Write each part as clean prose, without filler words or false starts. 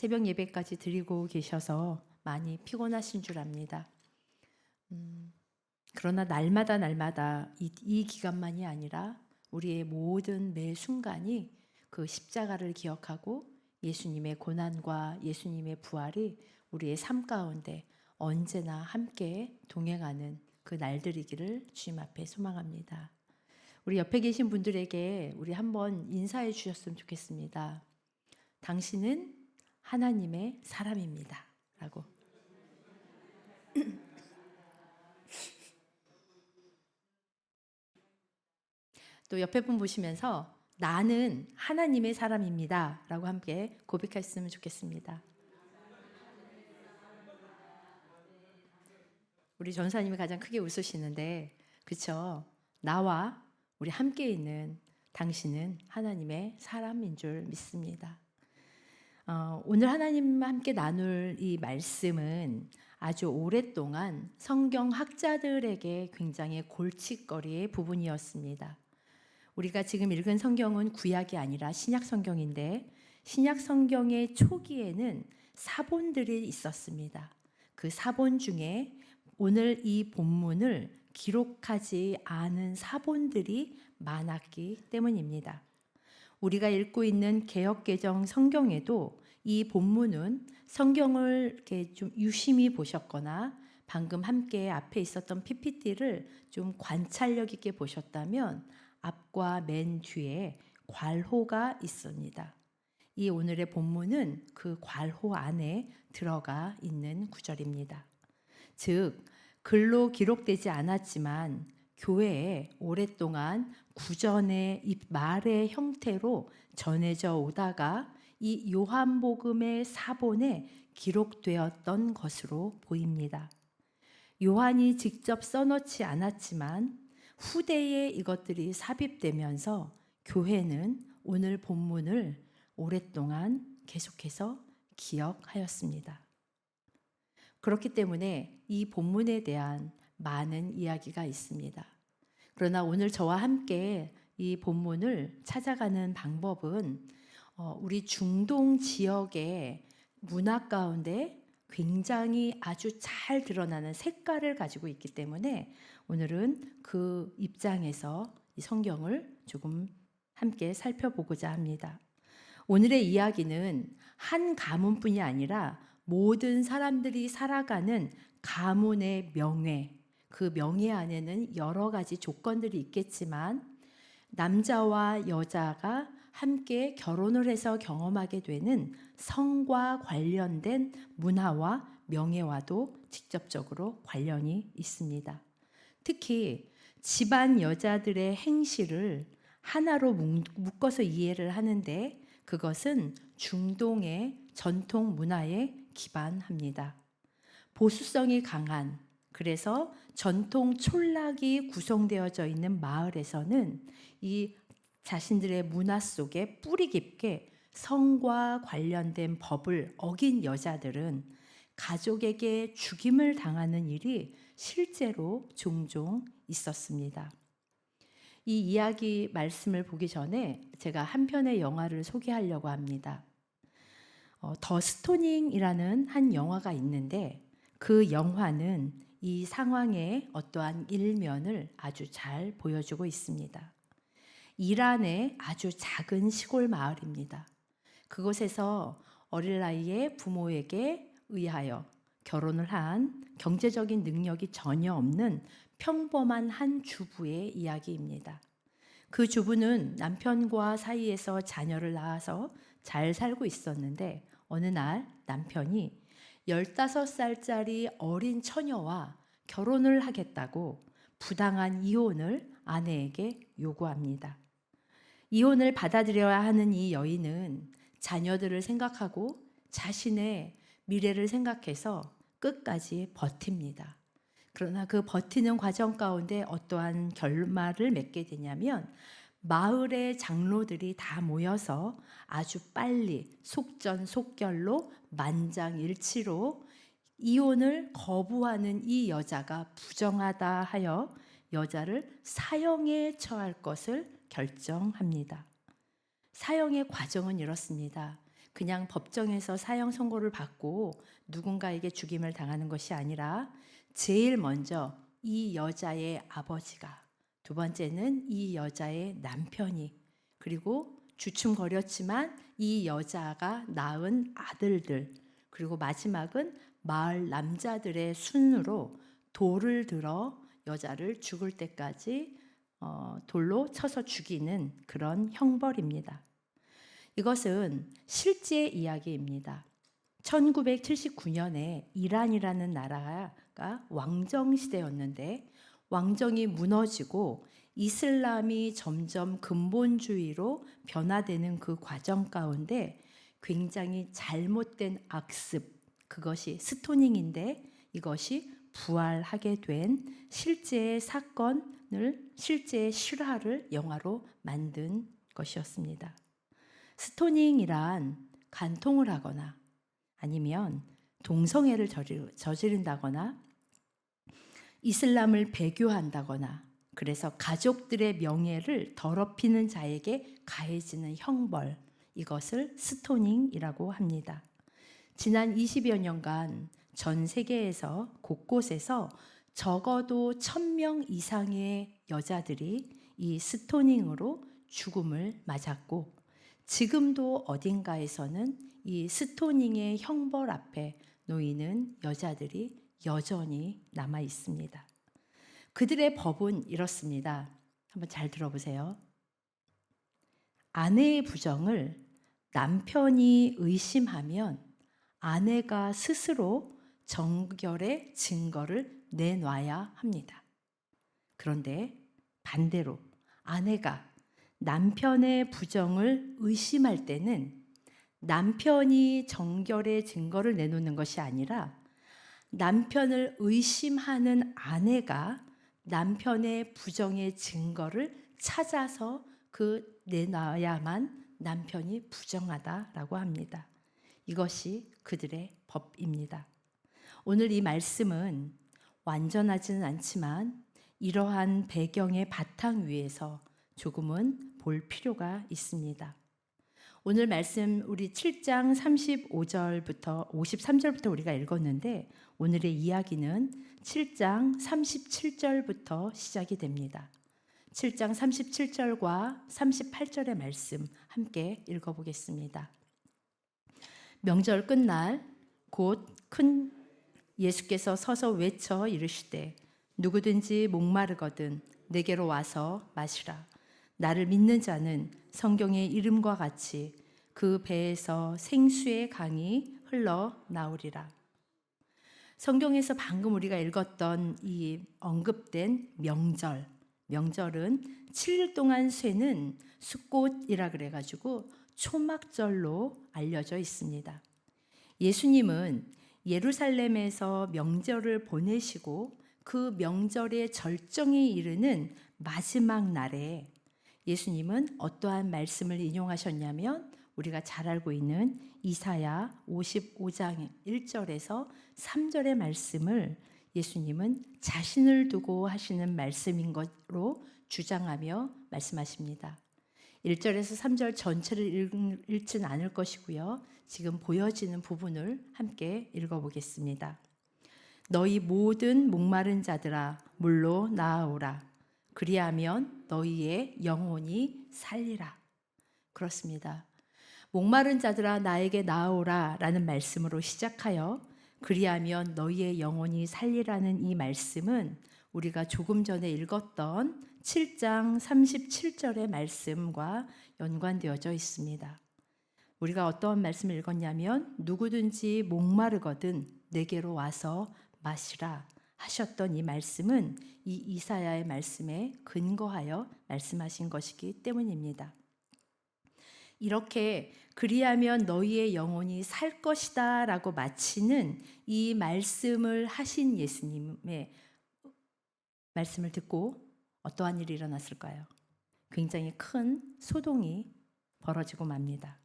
새벽 예배까지 드리고 계셔서 많이 피곤하신 줄 압니다. 그러나 날마다 이 기간만이 아니라 우리의 모든 매 순간이 그 십자가를 기억하고 예수님의 고난과 예수님의 부활이 우리의 삶 가운데 언제나 함께 동행하는 그 날들이기를 주님 앞에 소망합니다. 우리 옆에 계신 분들에게 우리 한번 인사해 주셨으면 좋겠습니다. 당신은 하나님의 사람입니다. 라고. 또 옆에 분 보시면서 나는 하나님의 사람입니다. 라고 함께 고백했으면 좋겠습니다. 우리 전사님이 가장 크게 웃으시는데, 그쵸? 나와 우리 함께 있는 당신은 하나님의 사람인 줄 믿습니다. 오늘 하나님과 함께 나눌 이 말씀은 아주 오랫동안 성경 학자들에게 굉장히 골칫거리의 부분이었습니다. 우리가 지금 읽은 성경은 구약이 아니라 신약 성경인데 신약 성경의 초기에는 사본들이 있었습니다. 그 사본 중에 오늘 이 본문을 기록하지 않은 사본들이 많았기 때문입니다. 우리가 읽고 있는 개역개정 성경에도 이 본문은 성경을 이렇게 좀 유심히 보셨거나 방금 함께 앞에 있었던 PPT를 좀 관찰력 있게 보셨다면 앞과 맨 뒤에 괄호가 있습니다. 이 오늘의 본문은 그 괄호 안에 들어가 있는 구절입니다. 즉, 글로 기록되지 않았지만 교회에 오랫동안 구전의 이 말의 형태로 전해져 오다가 이 요한복음의 사본에 기록되었던 것으로 보입니다. 요한이 직접 써놓지 않았지만 후대에 이것들이 삽입되면서 교회는 오늘 본문을 오랫동안 계속해서 기억하였습니다. 그렇기 때문에 이 본문에 대한 많은 이야기가 있습니다. 그러나 오늘 저와 함께 이 본문을 찾아가는 방법은 우리 중동 지역의 문화 가운데 굉장히 아주 잘 드러나는 색깔을 가지고 있기 때문에 오늘은 그 입장에서 이 성경을 조금 함께 살펴보고자 합니다. 오늘의 이야기는 한 가문뿐이 아니라 모든 사람들이 살아가는 가문의 명예, 그 명예 안에는 여러 가지 조건들이 있겠지만 남자와 여자가 함께 결혼을 해서 경험하게 되는 성과 관련된 문화와 명예와도 직접적으로 관련이 있습니다. 특히 집안 여자들의 행실을 하나로 묶어서 이해를 하는데 그것은 중동의 전통 문화에 기반합니다. 보수성이 강한, 그래서 전통 촌락이 구성되어져 있는 마을에서는 이 자신들의 문화 속에 뿌리 깊게 성과 관련된 법을 어긴 여자들은 가족에게 죽임을 당하는 일이 실제로 종종 있었습니다. 이 이야기 말씀을 보기 전에 제가 한 편의 영화를 소개하려고 합니다. 더 스토닝이라는 한 영화가 있는데 그 영화는 이 상황의 어떠한 일면을 아주 잘 보여주고 있습니다. 이란의 아주 작은 시골 마을입니다. 그곳에서 어린 나이에 부모에게 의하여 결혼을 한 경제적인 능력이 전혀 없는 평범한 한 주부의 이야기입니다. 그 주부는 남편과 사이에서 자녀를 낳아서 잘 살고 있었는데 어느 날 남편이 15살짜리 어린 처녀와 결혼을 하겠다고 부당한 이혼을 아내에게 요구합니다. 이혼을 받아들여야 하는 이 여인은 자녀들을 생각하고 자신의 미래를 생각해서 끝까지 버팁니다. 그러나 그 버티는 과정 가운데 어떠한 결말을 맺게 되냐면 마을의 장로들이 다 모여서 아주 빨리 속전속결로 만장일치로 이혼을 거부하는 이 여자가 부정하다 하여 여자를 사형에 처할 것을 결정합니다. 사형의 과정은 이렇습니다. 그냥 법정에서 사형 선고를 받고 누군가에게 죽임을 당하는 것이 아니라 제일 먼저 이 여자의 아버지가, 두 번째는 이 여자의 남편이, 그리고 주춤거렸지만 이 여자가 낳은 아들들, 그리고 마지막은 마을 남자들의 순으로 돌을 들어 여자를 죽을 때까지 돌로 쳐서 죽이는 그런 형벌입니다. 이것은 실제 이야기입니다. 1979년에 이란이라는 나라가 왕정 시대였는데 왕정이 무너지고 이슬람이 점점 근본주의로 변화되는 그 과정 가운데 굉장히 잘못된 악습, 그것이 스토닝인데 이것이 부활하게 된 실제의 사건을, 실제의 실화를 영화로 만든 것이었습니다. 스토닝이란 간통을 하거나 아니면 동성애를 저지른다거나 이슬람을 배교한다거나 그래서 가족들의 명예를 더럽히는 자에게 가해지는 형벌, 이것을 스토닝이라고 합니다. 지난 20여 년간 전 세계에서 곳곳에서 적어도 1000명 이상의 여자들이 이 스토닝으로 죽음을 맞았고 지금도 어딘가에서는 이 스토닝의 형벌 앞에 놓이는 여자들이 여전히 남아 있습니다. 그들의 법은 이렇습니다. 한번 잘 들어보세요. 아내의 부정을 남편이 의심하면 아내가 스스로 정결의 증거를 내놔야 합니다. 그런데 반대로 아내가 남편의 부정을 의심할 때는 남편이 정결의 증거를 내놓는 것이 아니라 남편을 의심하는 아내가 남편의 부정의 증거를 찾아서 내놔야만 남편이 부정하다라고 합니다. 이것이 그들의 법입니다. 오늘 이 말씀은 완전하지는 않지만 이러한 배경의 바탕 위에서 조금은 볼 필요가 있습니다. 오늘 말씀 우리 7장 35절부터 53절부터 우리가 읽었는데 오늘의 이야기는 7장 37절부터 시작이 됩니다. 7장 37절과 38절의 말씀 함께 읽어보겠습니다. 명절 끝날 곧 큰 예수께서 서서 외쳐 이르시되 누구든지 목마르거든 내게로 와서 마시라. 나를 믿는 자는 성경의 이름과 같이 그 배에서 생수의 강이 흘러나오리라. 성경에서 방금 우리가 읽었던 이 언급된 명절은 7일 동안 쇠는 숫꽃이라 그래가지고 초막절로 알려져 있습니다. 예수님은 예루살렘에서 명절을 보내시고 그 명절의 절정에 이르는 마지막 날에 예수님은 어떠한 말씀을 인용하셨냐면 우리가 잘 알고 있는 이사야 55장 1절에서 3절의 말씀을 예수님은 자신을 두고 하시는 말씀인 것으로 주장하며 말씀하십니다. 1절에서 3절 전체를 읽진 않을 것이고요. 지금 보여지는 부분을 함께 읽어보겠습니다. 너희 모든 목마른 자들아 물로 나아오라. 그리하면 너희의 영혼이 살리라. 그렇습니다. 목마른 자들아 나에게 나아오라 라는 말씀으로 시작하여 그리하면 너희의 영혼이 살리라는 이 말씀은 우리가 조금 전에 읽었던 7장 37절의 말씀과 연관되어져 있습니다. 우리가 어떠한 말씀을 읽었냐면 누구든지 목마르거든 내게로 와서 마시라 하셨던 이 말씀은 이 이사야의 말씀에 근거하여 말씀하신 것이기 때문입니다. 이렇게 그리하면 너희의 영혼이 살 것이다 라고 마치는 이 말씀을 하신 예수님의 말씀을 듣고 어떠한 일이 일어났을까요? 굉장히 큰 소동이 벌어지고 맙니다.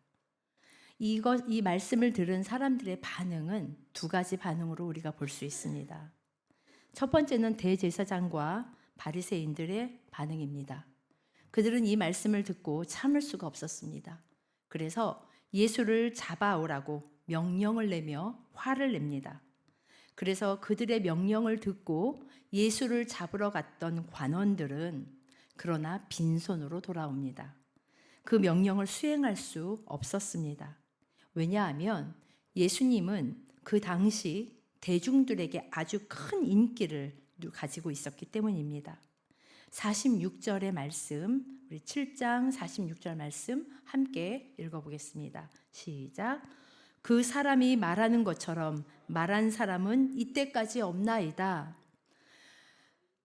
이 말씀을 들은 사람들의 반응은 두 가지 반응으로 우리가 볼 수 있습니다. 첫 번째는 대제사장과 바리새인들의 반응입니다. 그들은 이 말씀을 듣고 참을 수가 없었습니다. 그래서 예수를 잡아오라고 명령을 내며 화를 냅니다. 그래서 그들의 명령을 듣고 예수를 잡으러 갔던 관원들은 그러나 빈손으로 돌아옵니다. 그 명령을 수행할 수 없었습니다. 왜냐하면 예수님은 그 당시 대중들에게 아주 큰 인기를 가지고 있었기 때문입니다. 46절의 말씀, 우리 7장 46절 말씀 함께 읽어보겠습니다. 시작. 그 사람이 말하는 것처럼 말한 사람은 이때까지 없나이다.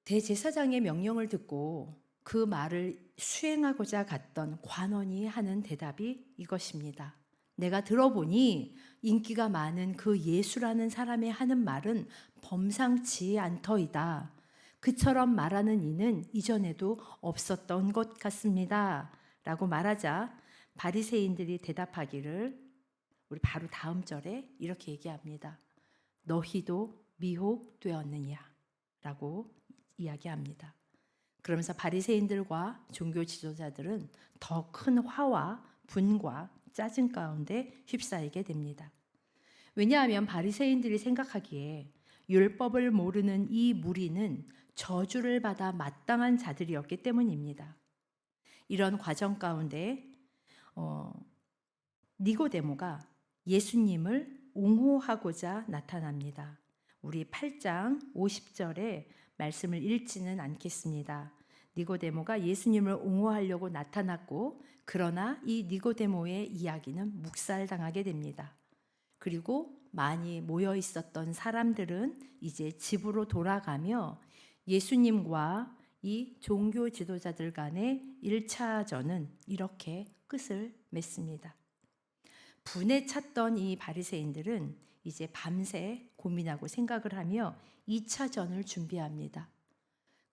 대제사장의 명령을 듣고 그 말을 수행하고자 갔던 관원이 하는 대답이 이것입니다. 내가 들어보니 인기가 많은 그 예수라는 사람이 하는 말은 범상치 않더이다. 그처럼 말하는 이는 이전에도 없었던 것 같습니다. 라고 말하자 바리새인들이 대답하기를 우리 바로 다음 절에 이렇게 얘기합니다. 너희도 미혹되었느냐? 라고 이야기합니다. 그러면서 바리새인들과 종교 지도자들은 더 큰 화와 분과 짜증 가운데 휩싸이게 됩니다. 왜냐하면 바리새인들이 생각하기에 율법을 모르는 이 무리는 저주를 받아 마땅한 자들이었기 때문입니다. 이런 과정 가운데 니고데모가 예수님을 옹호하고자 나타납니다. 우리 8장 50절에 말씀을 읽지는 않겠습니다. 니고데모가 예수님을 옹호하려고 나타났고 그러나 이 니고데모의 이야기는 묵살당하게 됩니다. 그리고 많이 모여 있었던 사람들은 이제 집으로 돌아가며 예수님과 이 종교 지도자들 간의 1차전은 이렇게 끝을 맺습니다. 분에 찼던 이 바리새인들은 이제 밤새 고민하고 생각을 하며 2차전을 준비합니다.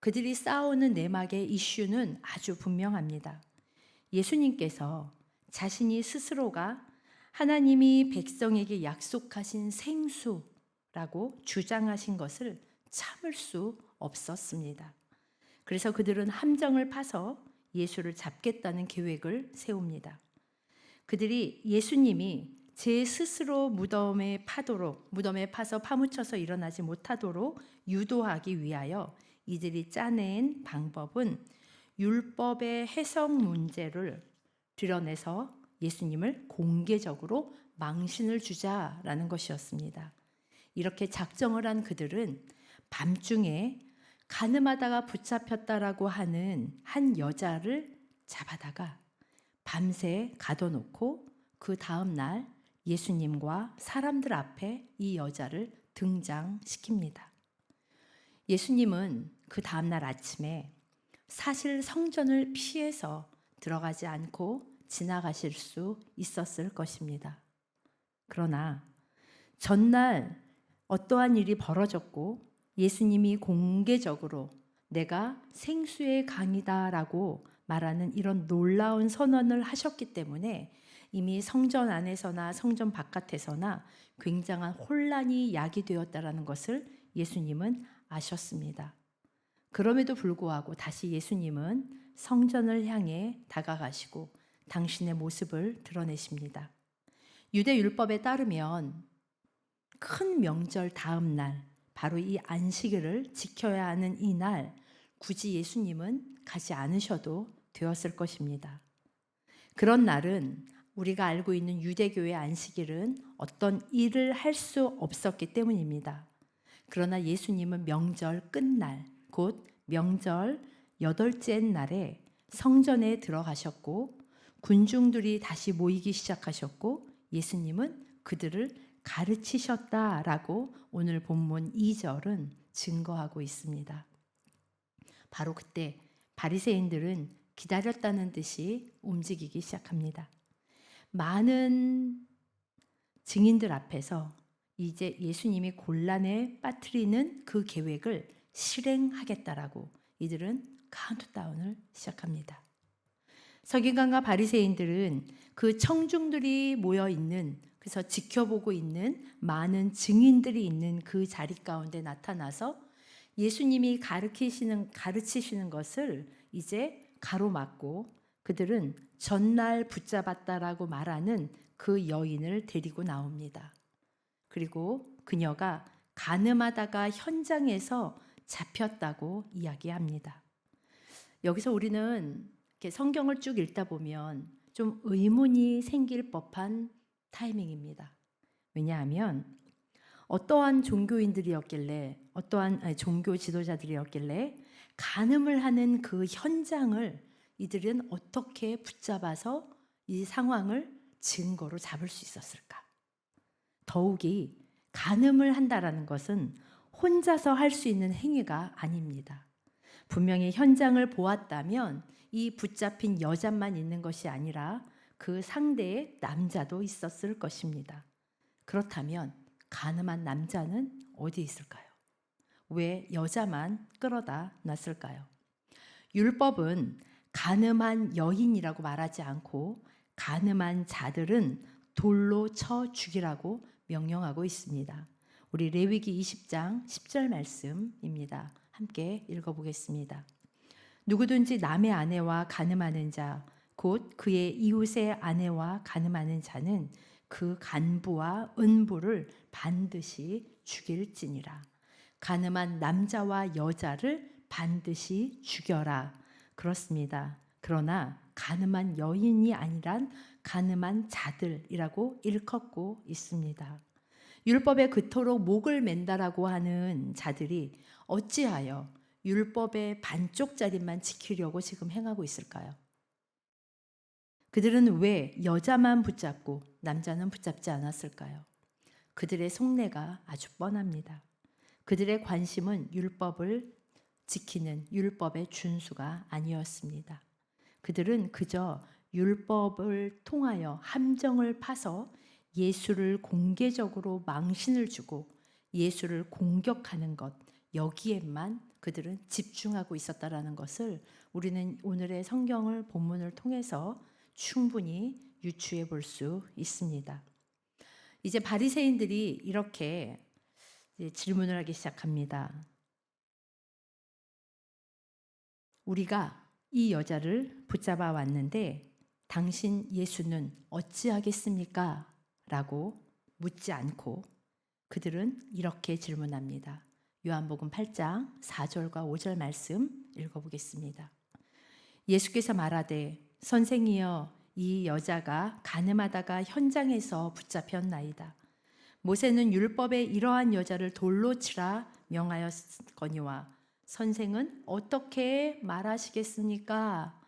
그들이 싸우는 내막의 이슈는 아주 분명합니다. 예수님께서 자신이 스스로가 하나님이 백성에게 약속하신 생수라고 주장하신 것을 참을 수 없었습니다. 그래서 그들은 함정을 파서 예수를 잡겠다는 계획을 세웁니다. 그들이 예수님이 제 스스로 무덤에 파서 파묻혀서 일어나지 못하도록 유도하기 위하여 이들이 짜낸 방법은 율법의 해석 문제를 드러내서 예수님을 공개적으로 망신을 주자라는 것이었습니다. 이렇게 작정을 한 그들은 밤중에 가늠하다가 붙잡혔다라고 하는 한 여자를 잡아다가 밤새 가둬놓고 그 다음 날 예수님과 사람들 앞에 이 여자를 등장시킵니다. 예수님은 그 다음 날 아침에 사실 성전을 피해서 들어가지 않고 지나가실 수 있었을 것입니다. 그러나 전날 어떠한 일이 벌어졌고 예수님이 공개적으로 내가 생수의 강이다라고 말하는 이런 놀라운 선언을 하셨기 때문에 이미 성전 안에서나 성전 바깥에서나 굉장한 혼란이 야기되었다라는 것을 예수님은 아셨습니다. 그럼에도 불구하고 다시 예수님은 성전을 향해 다가가시고 당신의 모습을 드러내십니다. 유대 율법에 따르면 큰 명절 다음 날, 바로 이 안식일을 지켜야 하는 이 날, 굳이 예수님은 가지 않으셔도 되었을 것입니다. 그런 날은 우리가 알고 있는 유대교의 안식일은 어떤 일을 할 수 없었기 때문입니다. 그러나 예수님은 명절 끝날, 곧 명절 8째 날에 성전에 들어가셨고 군중들이 다시 모이기 시작하셨고 예수님은 그들을 가르치셨다라고 오늘 본문 2절은 증거하고 있습니다. 바로 그때 바리새인들은 기다렸다는 듯이 움직이기 시작합니다. 많은 증인들 앞에서 이제 예수님이 곤란에 빠뜨리는 그 계획을 실행하겠다라고 이들은 카운트다운을 시작합니다. 서기관과 바리새인들은 그 청중들이 모여 있는, 그래서 지켜보고 있는 많은 증인들이 있는 그 자리 가운데 나타나서 예수님이 가르치시는 것을 이제 가로막고 그들은 전날 붙잡았다라고 말하는 그 여인을 데리고 나옵니다. 그리고 그녀가 간음하다가 현장에서 잡혔다고 이야기합니다. 여기서 우리는 이렇게 성경을 쭉 읽다 보면 좀 의문이 생길 법한 타이밍입니다. 왜냐하면 어떠한 종교인들이었길래, 종교 지도자들이었길래 간음을 하는 그 현장을 이들은 어떻게 붙잡아서 이 상황을 증거로 잡을 수 있었을까? 더욱이 간음을 한다라는 것은 혼자서 할 수 있는 행위가 아닙니다. 분명히 현장을 보았다면 이 붙잡힌 여자만 있는 것이 아니라 그 상대의 남자도 있었을 것입니다. 그렇다면 간음한 남자는 어디 있을까요? 왜 여자만 끌어다 놨을까요? 율법은 간음한 여인이라고 말하지 않고 간음한 자들은 돌로 쳐 죽이라고 명령하고 있습니다. 우리 레위기 20장 10절 말씀입니다. 함께 읽어보겠습니다. 누구든지 남의 아내와 간음하는 자, 곧 그의 이웃의 아내와 간음하는 자는 그 간부와 은부를 반드시 죽일지니라. 간음한 남자와 여자를 반드시 죽여라. 그렇습니다. 그러나 간음한 여인이 아니란 간음한 자들이라고 일컫고 있습니다. 율법에 그토록 목을 맨다라고 하는 자들이 어찌하여 율법의 반쪽짜리만 지키려고 지금 행하고 있을까요? 그들은 왜 여자만 붙잡고 남자는 붙잡지 않았을까요? 그들의 속내가 아주 뻔합니다. 그들의 관심은 율법을 지키는 율법의 준수가 아니었습니다. 그들은 그저 율법을 통하여 함정을 파서 예수를 공개적으로 망신을 주고 예수를 공격하는 것, 여기에만 그들은 집중하고 있었다라는 것을 우리는 오늘의 성경을 본문을 통해서 충분히 유추해 볼 수 있습니다. 이제 바리새인들이 이렇게 질문을 하기 시작합니다. 우리가 이 여자를 붙잡아 왔는데 당신 예수는 어찌하겠습니까? 라고 묻지 않고 그들은 이렇게 질문합니다. 요한복음 8장 4절과 5절 말씀 읽어보겠습니다. 예수께서 말하되 선생이여 이 여자가 간음하다가 현장에서 붙잡혔나이다. 모세는 율법에 이러한 여자를 돌로 치라 명하였거니와 선생은 어떻게 말하시겠습니까?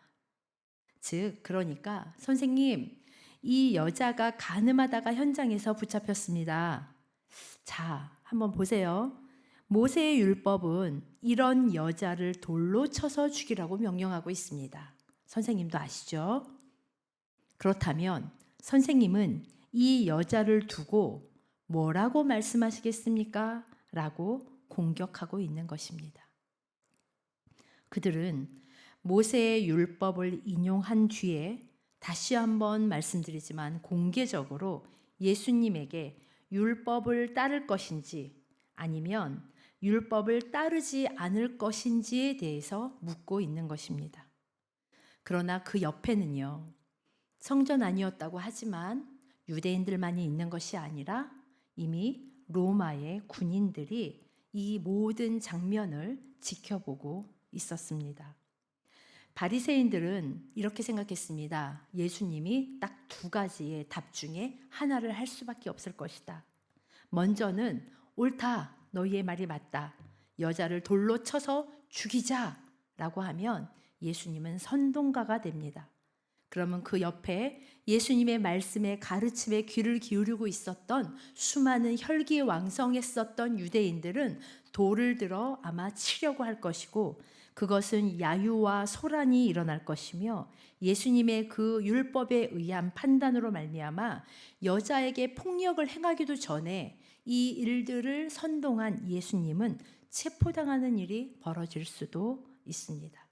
즉 그러니까 선생님 이 여자가 간음하다가 현장에서 붙잡혔습니다. 자, 한번 보세요. 모세의 율법은 이런 여자를 돌로 쳐서 죽이라고 명령하고 있습니다. 선생님도 아시죠? 그렇다면 선생님은 이 여자를 두고 뭐라고 말씀하시겠습니까? 라고 공격하고 있는 것입니다. 그들은 모세의 율법을 인용한 뒤에 다시 한번 말씀드리지만 공개적으로 예수님에게 율법을 따를 것인지 아니면 율법을 따르지 않을 것인지에 대해서 묻고 있는 것입니다. 그러나 그 옆에는요, 성전 아니었다고 하지만 유대인들만이 있는 것이 아니라 이미 로마의 군인들이 이 모든 장면을 지켜보고 있었습니다. 바리새인들은 이렇게 생각했습니다. 예수님이 딱 두 가지의 답 중에 하나를 할 수밖에 없을 것이다. 먼저는 옳다, 너희의 말이 맞다. 여자를 돌로 쳐서 죽이자라고 하면 예수님은 선동가가 됩니다. 그러면 그 옆에 예수님의 말씀에 가르침에 귀를 기울이고 있었던 수많은 혈기왕성했었던 유대인들은 돌을 들어 아마 치려고 할 것이고 그것은 야유와 소란이 일어날 것이며 예수님의 그 율법에 의한 판단으로 말미암아 여자에게 폭력을 행하기도 전에 이 일들을 선동한 예수님은 체포당하는 일이 벌어질 수도 있습니다.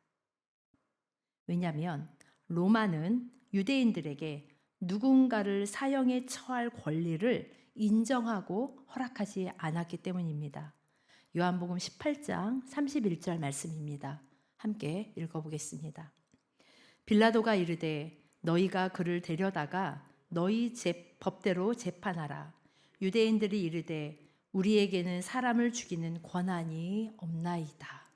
왜냐하면 로마는 유대인들에게 누군가를 사형에 처할 권리를 인정하고 허락하지 않았기 때문입니다. 요한복음 18장 31절 말씀입니다. 함께 읽어보겠습니다. 빌라도가 이르되 너희가 그를 데려다가 너희 법대로 재판하라. 유대인들이 이르되 우리에게는 사람을 죽이는 권한이 없나이다.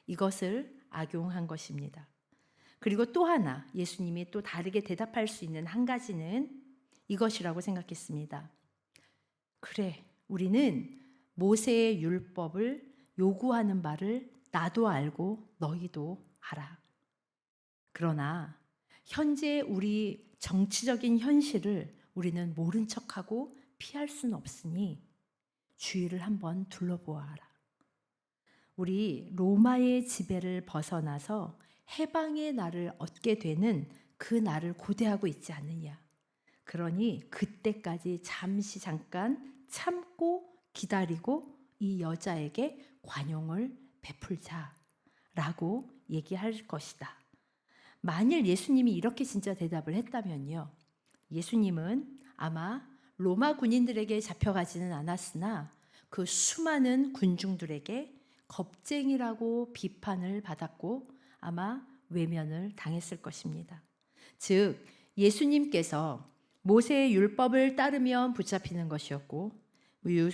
이것을 악용한 것입니다. 그리고 또 하나 예수님이 또 다르게 대답할 수 있는 한 가지는 이것이라고 생각했습니다. 그래, 우리는 모세의 율법을 요구하는 바를 나도 알고 너희도 알아. 그러나 현재 우리 정치적인 현실을 우리는 모른 척하고 피할 수는 없으니 주위를 한번 둘러보아라. 우리 로마의 지배를 벗어나서 해방의 날을 얻게 되는 그 날을 고대하고 있지 않느냐. 그러니 그때까지 잠깐 참고 기다리고 이 여자에게 관용을 베풀자라고 얘기할 것이다. 만일 예수님이 이렇게 진짜 대답을 했다면요. 예수님은 아마 로마 군인들에게 잡혀가지는 않았으나 그 수많은 군중들에게 겁쟁이라고 비판을 받았고 아마 외면을 당했을 것입니다. 즉 예수님께서 모세의 율법을 따르면 붙잡히는 것이었고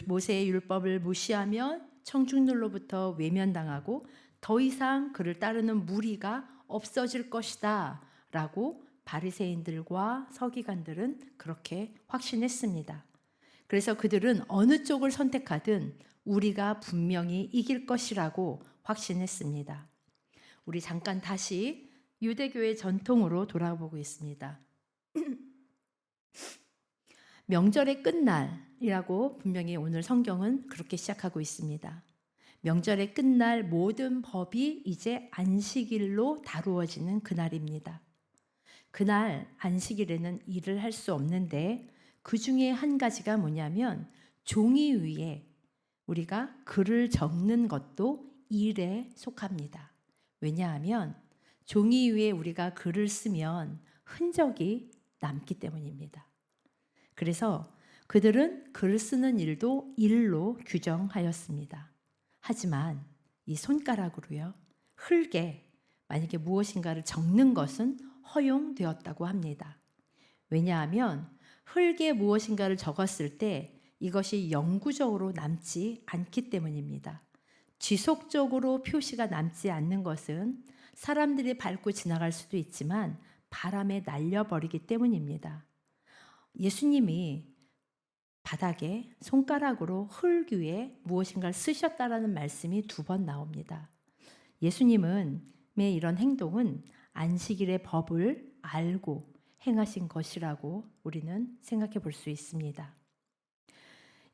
모세의 율법을 무시하면 청중들로부터 외면당하고 더 이상 그를 따르는 무리가 없어질 것이다 라고 바리새인들과 서기관들은 그렇게 확신했습니다. 그래서 그들은 어느 쪽을 선택하든 우리가 분명히 이길 것이라고 확신했습니다. 우리 잠깐 다시 유대교의 전통으로 돌아보고 있습니다. 명절의 끝날이라고 분명히 오늘 성경은 그렇게 시작하고 있습니다. 명절의 끝날 모든 법이 이제 안식일로 다루어지는 그날입니다. 그날 안식일에는 일을 할 수 없는데 그 중에 한 가지가 뭐냐면 종이 위에 우리가 글을 적는 것도 일에 속합니다. 왜냐하면 종이 위에 우리가 글을 쓰면 흔적이 남기 때문입니다. 그래서 그들은 글 쓰는 일도 일로 규정하였습니다. 하지만 이 손가락으로요, 흙에 만약에 무엇인가를 적는 것은 허용되었다고 합니다. 왜냐하면 흙에 무엇인가를 적었을 때 이것이 영구적으로 남지 않기 때문입니다. 지속적으로 표시가 남지 않는 것은 사람들이 밟고 지나갈 수도 있지만 바람에 날려버리기 때문입니다. 예수님이 바닥에 손가락으로 흙 위에 무엇인가를 쓰셨다라는 말씀이 2번 나옵니다. 예수님의 이런 행동은 안식일의 법을 알고 행하신 것이라고 우리는 생각해 볼 수 있습니다.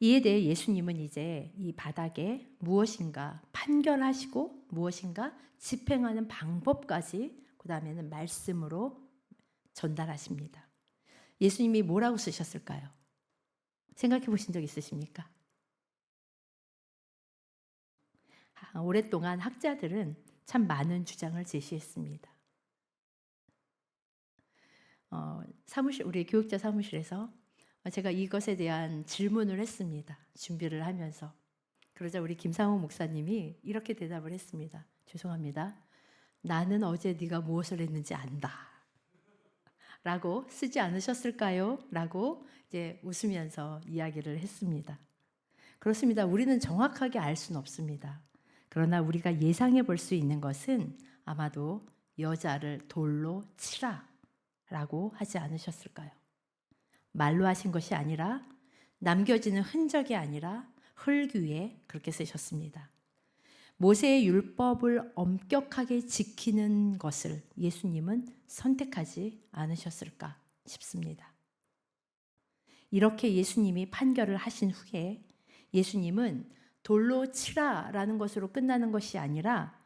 이에 대해 예수님은 이제 이 바닥에 무엇인가 판결하시고 무엇인가 집행하는 방법까지 그 다음에는 말씀으로 전달하십니다. 예수님이 뭐라고 쓰셨을까요? 생각해 보신 적 있으십니까? 오랫동안 학자들은 참 많은 주장을 제시했습니다. 우리 교육자 사무실에서 제가 이것에 대한 질문을 했습니다. 준비를 하면서. 그러자 우리 김상호 목사님이 이렇게 대답을 했습니다. 죄송합니다. 나는 어제 네가 무엇을 했는지 안다. 라고 쓰지 않으셨을까요? 라고 이제 웃으면서 이야기를 했습니다. 그렇습니다. 우리는 정확하게 알 수는 없습니다. 그러나 우리가 예상해 볼 수 있는 것은 아마도 여자를 돌로 치라 라고 하지 않으셨을까요? 말로 하신 것이 아니라 남겨지는 흔적이 아니라 흙 위에 그렇게 쓰셨습니다. 모세의 율법을 엄격하게 지키는 것을 예수님은 선택하지 않으셨을까 싶습니다. 이렇게 예수님이 판결을 하신 후에 예수님은 돌로 치라라는 것으로 끝나는 것이 아니라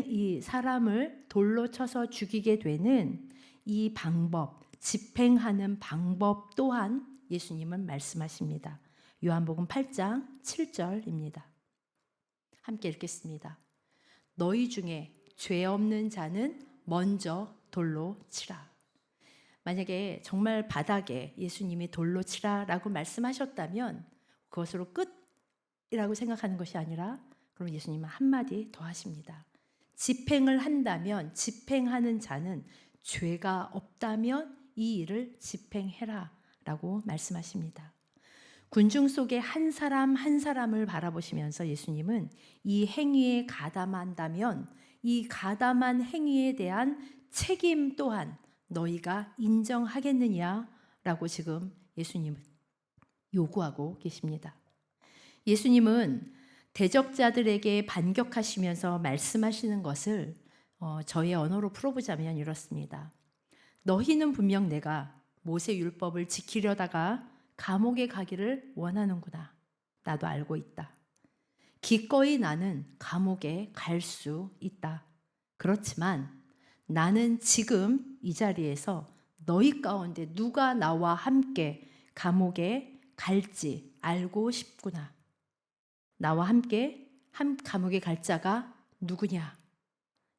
이 사람을 돌로 쳐서 죽이게 되는 이 방법, 집행하는 방법 또한 예수님은 말씀하십니다. 요한복음 8장 7절입니다. 함께 읽겠습니다. 너희 중에 죄 없는 자는 먼저 돌로 치라. 만약에 정말 바닥에 예수님이 돌로 치라라고 말씀하셨다면 그것으로 끝이라고 생각하는 것이 아니라 그럼 예수님은 한마디 더 하십니다. 집행을 한다면 집행하는 자는 죄가 없다면 이 일을 집행해라 라고 말씀하십니다. 군중 속에 한 사람 한 사람을 바라보시면서 예수님은 이 행위에 가담한다면 이 가담한 행위에 대한 책임 또한 너희가 인정하겠느냐라고 지금 예수님은 요구하고 계십니다. 예수님은 대적자들에게 반격하시면서 말씀하시는 것을 저의 언어로 풀어보자면 이렇습니다. 너희는 분명 내가 모세 율법을 지키려다가 감옥에 가기를 원하는구나. 나도 알고 있다. 기꺼이 나는 감옥에 갈 수 있다. 그렇지만 나는 지금 이 자리에서 너희 가운데 누가 나와 함께 감옥에 갈지 알고 싶구나. 나와 함께 감옥에 갈 자가 누구냐?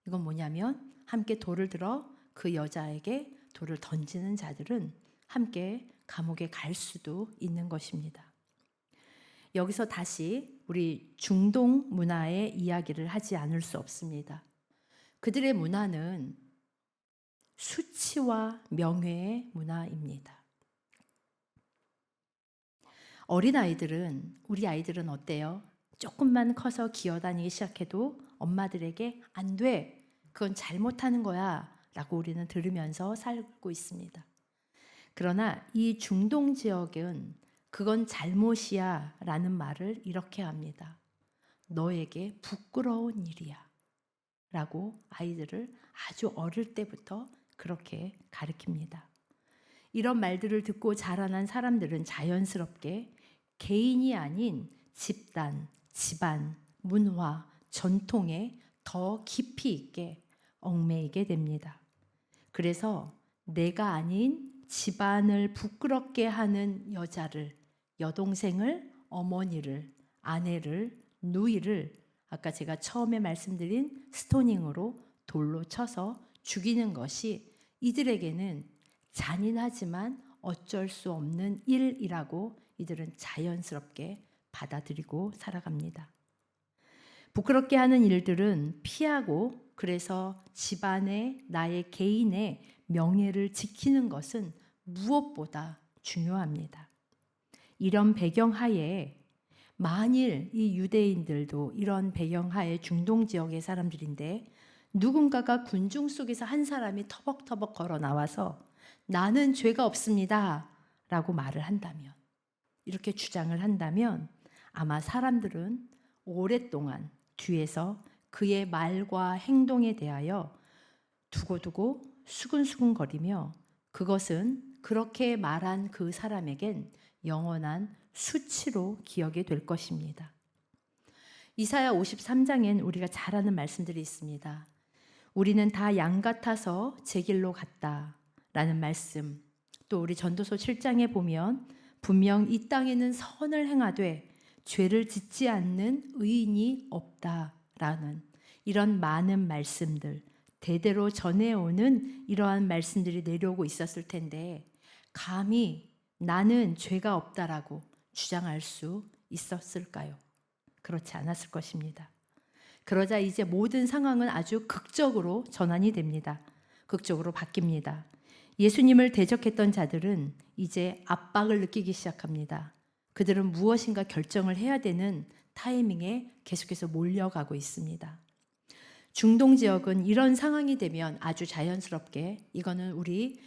이건 뭐냐면 함께 돌을 들어 그 여자에게 돌을 던지는 자들은 함께 감옥에 갈 수도 있는 것입니다. 여기서 다시 우리 중동 문화의 이야기를 하지 않을 수 없습니다. 그들의 문화는 수치와 명예의 문화입니다. 우리 아이들은 어때요? 조금만 커서 기어다니기 시작해도 엄마들에게 안 돼, 그건 잘못하는 거야 라고 우리는 들으면서 살고 있습니다. 그러나 이 중동 지역은 그건 잘못이야 라는 말을 이렇게 합니다. 너에게 부끄러운 일이야 라고 아이들을 아주 어릴 때부터 그렇게 가르칩니다. 이런 말들을 듣고 자라난 사람들은 자연스럽게 개인이 아닌 집단, 집안, 문화, 전통에 더 깊이 있게 얽매이게 됩니다. 그래서 내가 아닌 집안을 부끄럽게 하는 여자를, 여동생을, 어머니를, 아내를, 누이를 아까 제가 처음에 말씀드린 스토닝으로 돌로 쳐서 죽이는 것이 이들에게는 잔인하지만 어쩔 수 없는 일이라고 이들은 자연스럽게 받아들이고 살아갑니다. 부끄럽게 하는 일들은 피하고 그래서 집안의 나의 개인의 명예를 지키는 것은 무엇보다 중요합니다. 이런 배경하에 만일 이 유대인들도 이런 배경하에 중동 지역의 사람들인데 누군가가 군중 속에서 한 사람이 터벅터벅 걸어 나와서 나는 죄가 없습니다 라고 말을 한다면, 이렇게 주장을 한다면 아마 사람들은 오랫동안 뒤에서 그의 말과 행동에 대하여 두고두고 수근수근거리며 그것은 그렇게 말한 그 사람에겐 영원한 수치로 기억이 될 것입니다. 이사야 53장엔 우리가 잘 아는 말씀들이 있습니다. 우리는 다 양 같아서 제 길로 갔다 라는 말씀, 또 우리 전도서 7장에 보면 분명 이 땅에는 선을 행하되 죄를 짓지 않는 의인이 없다라는 이런 많은 말씀들, 대대로 전해오는 이러한 말씀들이 내려오고 있었을 텐데 감히 나는 죄가 없다라고 주장할 수 있었을까요? 그렇지 않았을 것입니다. 그러자 이제 모든 상황은 아주 극적으로 전환이 됩니다. 극적으로 바뀝니다. 예수님을 대적했던 자들은 이제 압박을 느끼기 시작합니다. 그들은 무엇인가 결정을 해야 되는 타이밍에 계속해서 몰려가고 있습니다. 중동 지역은 이런 상황이 되면 아주 자연스럽게, 이거는 우리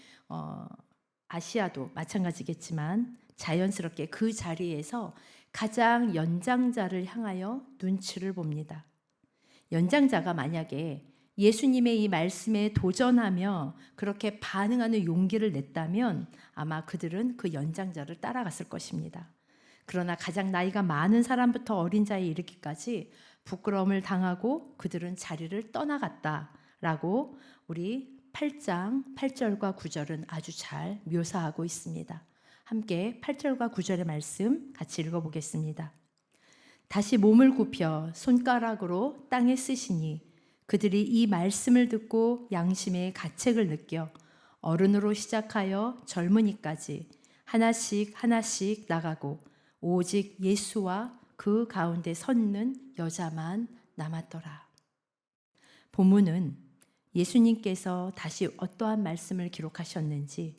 아시아도 마찬가지겠지만 자연스럽게 그 자리에서 가장 연장자를 향하여 눈치를 봅니다. 연장자가 만약에 예수님의 이 말씀에 도전하며 그렇게 반응하는 용기를 냈다면 아마 그들은 그 연장자를 따라갔을 것입니다. 그러나 가장 나이가 많은 사람부터 어린 자에 이르기까지 부끄러움을 당하고 그들은 자리를 떠나갔다라고 우리 8장 8절과 9절은 아주 잘 묘사하고 있습니다. 함께 8절과 9절의 말씀 같이 읽어보겠습니다. 다시 몸을 굽혀 손가락으로 땅에 쓰시니 그들이 이 말씀을 듣고 양심의 가책을 느껴 어른으로 시작하여 젊은이까지 하나씩 하나씩 나가고 오직 예수와 그 가운데 섰는 여자만 남았더라. 본문은 예수님께서 다시 어떠한 말씀을 기록하셨는지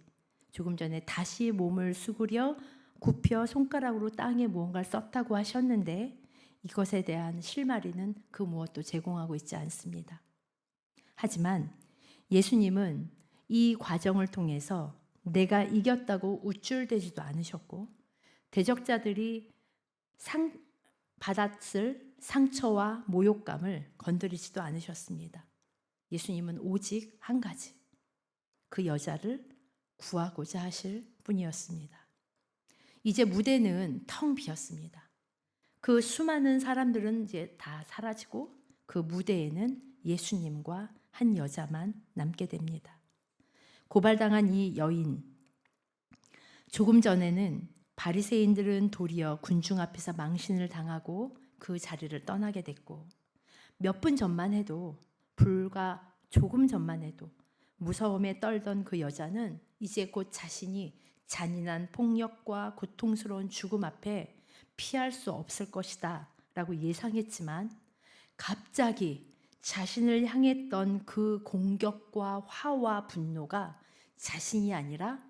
조금 전에 다시 몸을 수그려 굽혀 손가락으로 땅에 무언가를 썼다고 하셨는데 이것에 대한 실마리는 그 무엇도 제공하고 있지 않습니다. 하지만 예수님은 이 과정을 통해서 내가 이겼다고 우쭐대지도 않으셨고 대적자들이 받았을 상처와 모욕감을 건드리지도 않으셨습니다. 예수님은 오직 한 가지, 그 여자를 구하고자 하실 뿐이었습니다. 이제 무대는 텅 비었습니다. 그 수많은 사람들은 이제 다 사라지고 그 무대에는 예수님과 한 여자만 남게 됩니다. 고발당한 이 여인, 조금 전에는 바리새인들은 도리어 군중 앞에서 망신을 당하고 그 자리를 떠나게 됐고 몇 분 전만 해도 불과 조금 전만 해도 무서움에 떨던 그 여자는 이제 곧 자신이 잔인한 폭력과 고통스러운 죽음 앞에 피할 수 없을 것이다 라고 예상했지만 갑자기 자신을 향했던 그 공격과 화와 분노가 자신이 아니라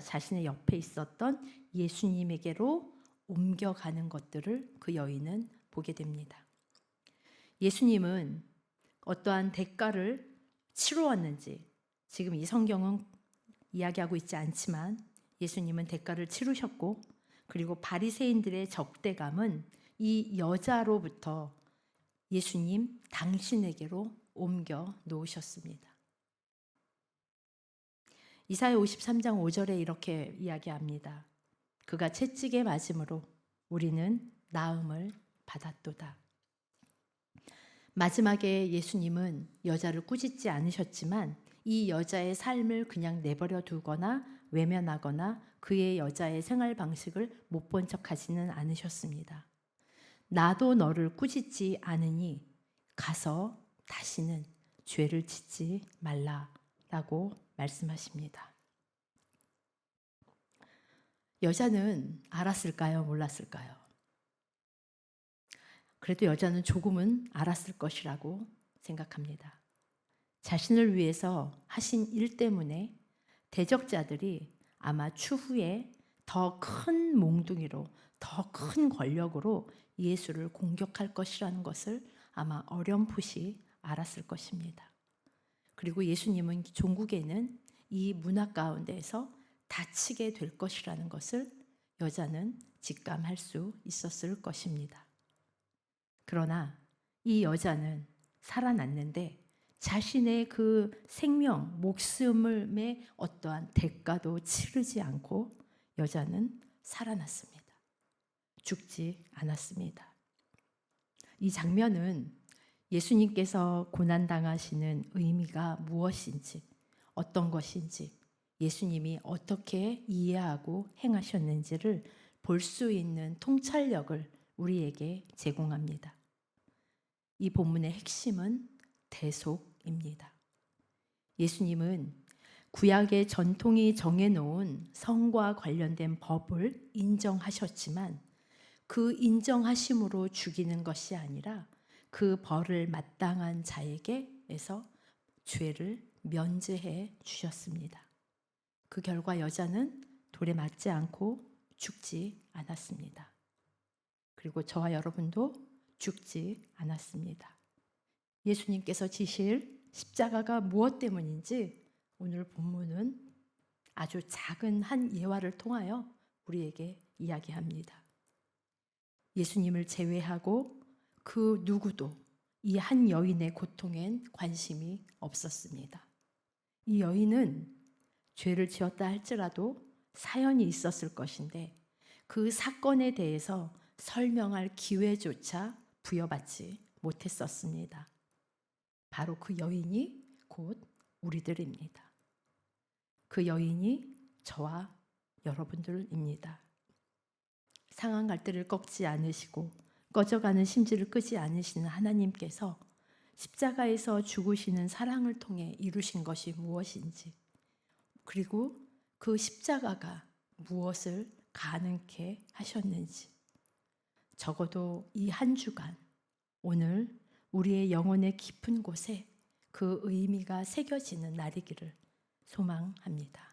자신의 옆에 있었던 예수님에게로 옮겨가는 것들을 그 여인은 보게 됩니다. 예수님은 어떠한 대가를 치루었는지 지금 이 성경은 이야기하고 있지 않지만 예수님은 대가를 치르셨고 그리고 바리새인들의 적대감은 이 여자로부터 예수님 당신에게로 옮겨 놓으셨습니다. 이사야 53장 5절에 이렇게 이야기합니다. 그가 채찍에 맞음으로 우리는 나음을 받았도다. 마지막에 예수님은 여자를 꾸짖지 않으셨지만 이 여자의 삶을 그냥 내버려 두거나 외면하거나 그의 여자의 생활 방식을 못 본 척하지는 않으셨습니다. 나도 너를 꾸짖지 않으니 가서 다시는 죄를 짓지 말라라고 말씀하십니다. 여자는 알았을까요? 몰랐을까요? 그래도 여자는 조금은 알았을 것이라고 생각합니다. 자신을 위해서 하신 일 때문에 대적자들이 아마 추후에 더 큰 몽둥이로, 더 큰 권력으로 예수를 공격할 것이라는 것을 아마 어렴풋이 알았을 것입니다. 그리고 예수님은 종국에는 이 문화 가운데에서 다치게 될 것이라는 것을 여자는 직감할 수 있었을 것입니다. 그러나 이 여자는 살아났는데 자신의 그 생명, 목숨의 어떠한 대가도 치르지 않고 여자는 살아났습니다. 죽지 않았습니다. 이 장면은 예수님께서 고난당하시는 의미가 무엇인지, 어떤 것인지, 예수님이 어떻게 이해하고 행하셨는지를 볼 수 있는 통찰력을 우리에게 제공합니다. 이 본문의 핵심은 대속입니다. 예수님은 구약의 전통이 정해놓은 성과 관련된 법을 인정하셨지만 그 인정하심으로 죽이는 것이 아니라 그 벌을 마땅한 자에게에서 죄를 면제해 주셨습니다. 그 결과 여자는 돌에 맞지 않고 죽지 않았습니다. 그리고 저와 여러분도 죽지 않았습니다. 예수님께서 지실 십자가가 무엇 때문인지 오늘 본문은 아주 작은 한 예화를 통하여 우리에게 이야기합니다. 예수님을 제외하고 그 누구도 이 한 여인의 고통엔 관심이 없었습니다. 이 여인은 죄를 지었다 할지라도 사연이 있었을 것인데 그 사건에 대해서 설명할 기회조차 부여받지 못했었습니다. 바로 그 여인이 곧 우리들입니다. 그 여인이 저와 여러분들입니다. 상한 갈대를 꺾지 않으시고 꺼져가는 심지를 끄지 않으시는 하나님께서 십자가에서 죽으시는 사랑을 통해 이루신 것이 무엇인지, 그리고 그 십자가가 무엇을 가능케 하셨는지, 적어도 이 한 주간 오늘 우리의 영혼의 깊은 곳에 그 의미가 새겨지는 날이기를 소망합니다.